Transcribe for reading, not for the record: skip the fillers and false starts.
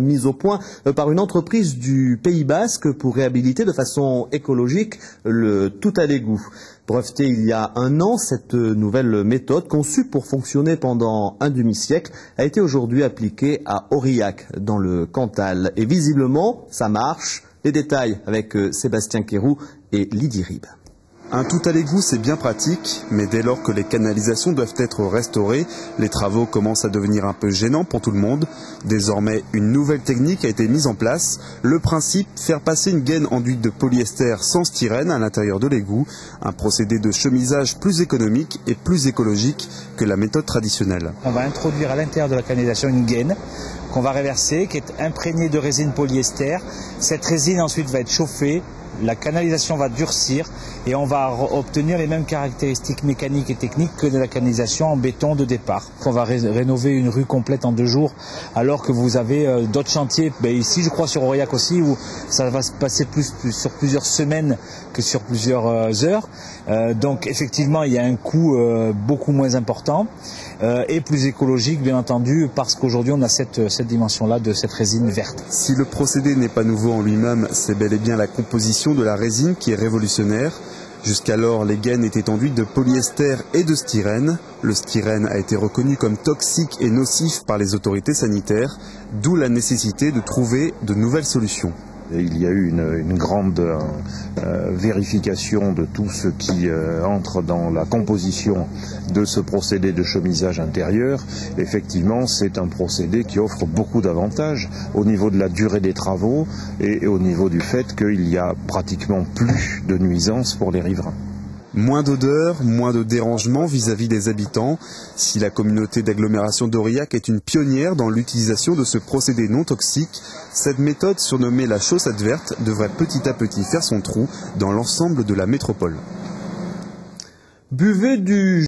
mise au point par une entreprise du Pays Basque pour réhabiliter de façon écologique le tout à l'égout. Brevetée il y a un an, cette nouvelle méthode, conçue pour fonctionner pendant un demi-siècle, a été aujourd'hui appliquée à Aurillac, dans le Cantal. Et visiblement, ça marche. Les détails avec Sébastien Quéroux et Lydie Rib. Un tout à l'égout, c'est bien pratique, mais dès lors que les canalisations doivent être restaurées, les travaux commencent à devenir un peu gênants pour tout le monde. Désormais, une nouvelle technique a été mise en place. Le principe, faire passer une gaine enduite de polyester sans styrène à l'intérieur de l'égout, un procédé de chemisage plus économique et plus écologique que la méthode traditionnelle. On va introduire à l'intérieur de la canalisation une gaine qu'on va réverser, qui est imprégnée de résine polyester. Cette résine ensuite va être chauffée. La canalisation va durcir et on va obtenir les mêmes caractéristiques mécaniques et techniques que de la canalisation en béton de départ. On va rénover une rue complète en 2 jours alors que vous avez d'autres chantiers, ici je crois sur Aurillac aussi, où ça va se passer plus sur plusieurs semaines que sur plusieurs heures. Donc effectivement il y a un coût beaucoup moins important et plus écologique bien entendu, parce qu'aujourd'hui on a cette dimension-là de cette résine verte. Si le procédé n'est pas nouveau en lui-même, c'est bel et bien la composition de la résine qui est révolutionnaire. Jusqu'alors, les gaines étaient enduites de polyester et de styrène. Le styrène a été reconnu comme toxique et nocif par les autorités sanitaires, d'où la nécessité de trouver de nouvelles solutions. Il y a eu une grande vérification de tout ce qui entre dans la composition de ce procédé de chemisage intérieur. Effectivement, c'est un procédé qui offre beaucoup d'avantages au niveau de la durée des travaux et au niveau du fait qu'il y a pratiquement plus de nuisances pour les riverains. Moins d'odeur, moins de dérangement vis-à-vis des habitants. Si la communauté d'agglomération d'Aurillac est une pionnière dans l'utilisation de ce procédé non toxique, cette méthode surnommée la chaussette verte devrait petit à petit faire son trou dans l'ensemble de la métropole. Buvez du